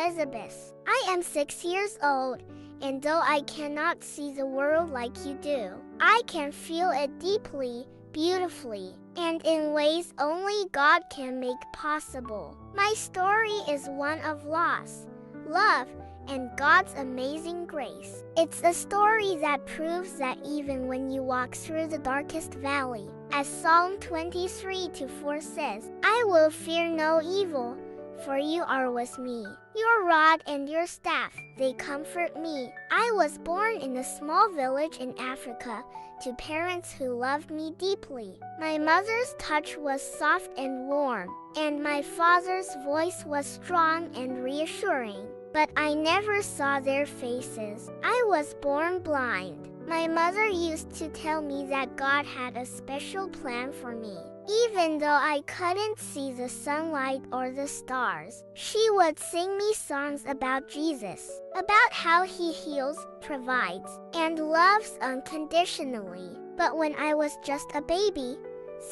Elizabeth. I am 6 years old, and though I cannot see the world like you do, I can feel it deeply, beautifully, and in ways only God can make possible. My story is one of loss, love, and God's amazing grace. It's a story that proves that even when you walk through the darkest valley, as Psalm 23:4 says, I will fear no evil, for you are with me. Your rod and your staff, they comfort me. I was born in a small village in Africa to parents who loved me deeply. My mother's touch was soft and warm, and my father's voice was strong and reassuring. But I never saw their faces. I was born blind. My mother used to tell me that God had a special plan for me. Even though I couldn't see the sunlight or the stars, she would sing me songs about Jesus, about how he heals, provides, and loves unconditionally. But when I was just a baby,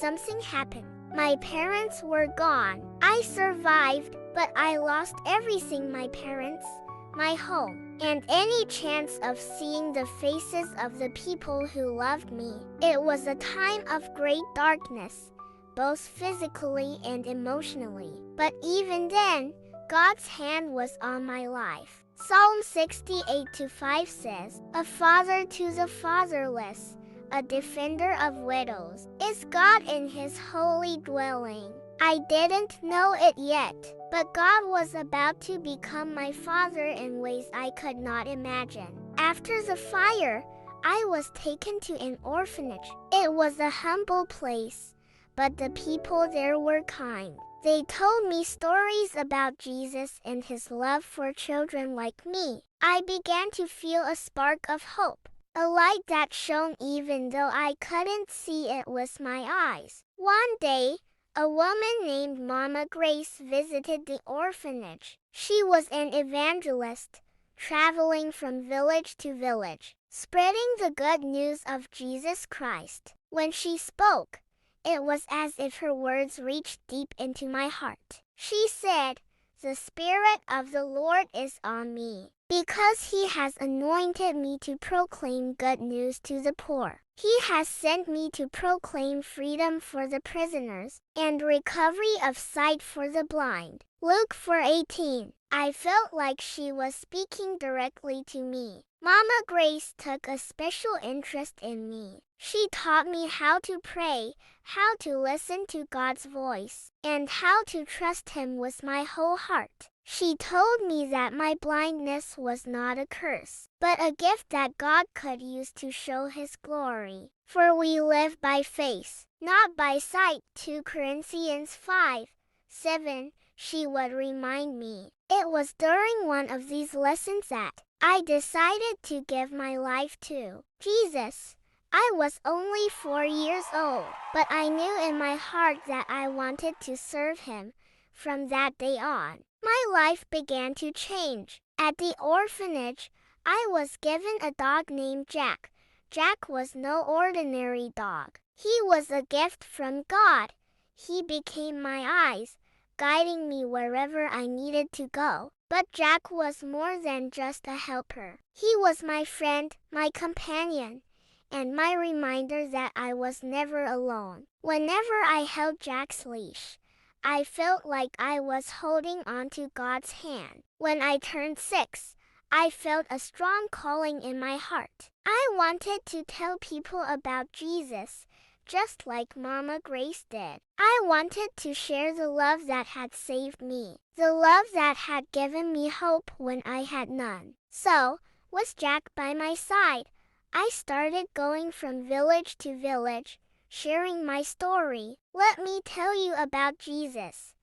something happened. My parents were gone. I survived, but I lost everything: my parents, my home, and any chance of seeing the faces of the people who loved me. It was a time of great darkness, both physically and emotionally. But even then, God's hand was on my life. Psalm 68:5 says, A father to the fatherless, a defender of widows, is God in his holy dwelling. I didn't know it yet, but God was about to become my father in ways I could not imagine. After the fire, I was taken to an orphanage. It was a humble place, but the people there were kind. They told me stories about Jesus and his love for children like me. I began to feel a spark of hope, a light that shone even though I couldn't see it with my eyes. One day, a woman named Mama Grace visited the orphanage. She was an evangelist, traveling from village to village, spreading the good news of Jesus Christ. When she spoke, it was as if her words reached deep into my heart. She said, The Spirit of the Lord is on me, because he has anointed me to proclaim good news to the poor. He has sent me to proclaim freedom for the prisoners and recovery of sight for the blind. Luke 4:18. I felt like she was speaking directly to me. Mama Grace took a special interest in me. She taught me how to pray, how to listen to God's voice, and how to trust him with my whole heart. She told me that my blindness was not a curse, but a gift that God could use to show his glory. For we live by faith, not by sight. 2 Corinthians 5:7. She would remind me. It was during one of these lessons that I decided to give my life to Jesus. I was only 4 years old, but I knew in my heart that I wanted to serve him. From that day on, my life began to change. At the orphanage, I was given a dog named Jack. Jack was no ordinary dog. He was a gift from God. He became my eyes, guiding me wherever I needed to go. But Jack was more than just a helper. He was my friend, my companion, and my reminder that I was never alone. Whenever I held Jack's leash, I felt like I was holding onto God's hand. When I turned 6, I felt a strong calling in my heart. I wanted to tell people about Jesus, just like Mama Grace did. I wanted to share the love that had saved me, the love that had given me hope when I had none. So, with Jack by my side, I started going from village to village, sharing my story. Let me tell you about Jesus,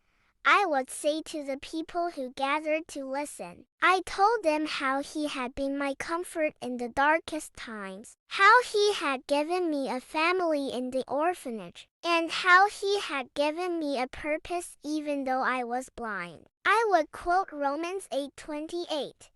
I would say to the people who gathered to listen. I told them how he had been my comfort in the darkest times, how he had given me a family in the orphanage, and how he had given me a purpose even though I was blind. I would quote Romans 8:28.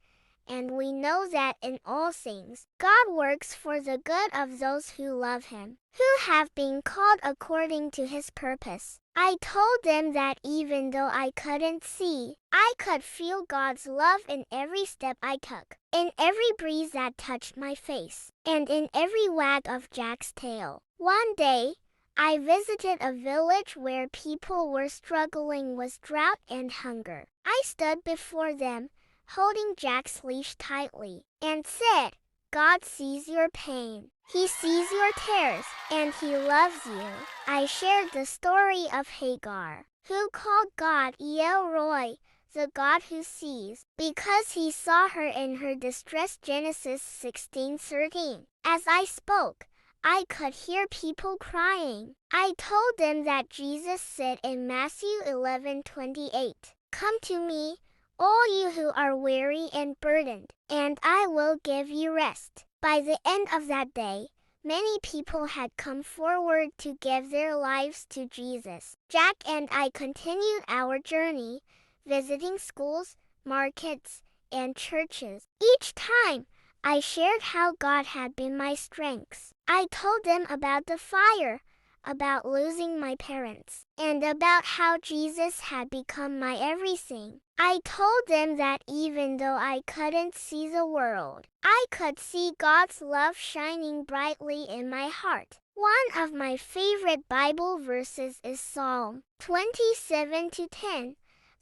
and we know that in all things, God works for the good of those who love Him, who have been called according to His purpose. I told them that even though I couldn't see, I could feel God's love in every step I took, in every breeze that touched my face, and in every wag of Jack's tail. One day, I visited a village where people were struggling with drought and hunger. I stood before them, holding Jack's leash tightly, and said, God sees your pain. He sees your tears, and He loves you. I shared the story of Hagar, who called God El Roi, the God who sees, because He saw her in her distress. Genesis 16:13. As I spoke, I could hear people crying. I told them that Jesus said in Matthew 11:28, Come to me, all you who are weary and burdened, and I will give you rest. By the end of that day, many people had come forward to give their lives to Jesus. Jack and I continued our journey, visiting schools, markets, and churches. Each time, I shared how God had been my strength. I told them about the fire, about losing my parents, and about how Jesus had become my everything. I told them that even though I couldn't see the world, I could see God's love shining brightly in my heart. One of my favorite Bible verses is Psalm 27:10.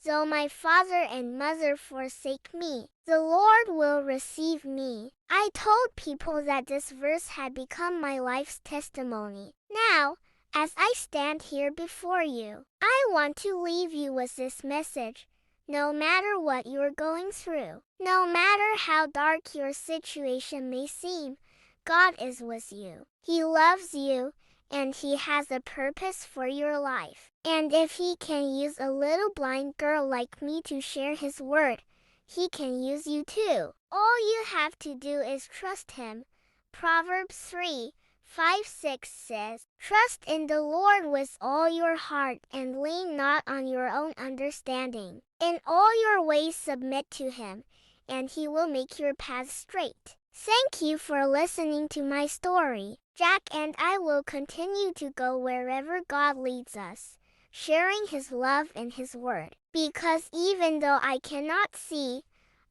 Though my father and mother forsake me, the Lord will receive me. I told people that this verse had become my life's testimony. Now, as I stand here before you, I want to leave you with this message. No matter what you're going through, no matter how dark your situation may seem, God is with you. He loves you, and He has a purpose for your life. And if He can use a little blind girl like me to share His word, He can use you too. All you have to do is trust Him. Proverbs 3:5-6 says, Trust in the Lord with all your heart and lean not on your own understanding. In all your ways submit to Him, and He will make your path straight. Thank you for listening to my story. Jack and I will continue to go wherever God leads us, sharing His love and His word. Because even though I cannot see,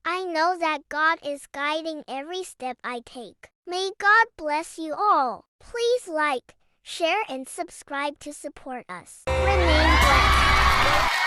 I know that God is guiding every step I take. May God bless you all. Please like, share, and subscribe to support us. Remain blessed.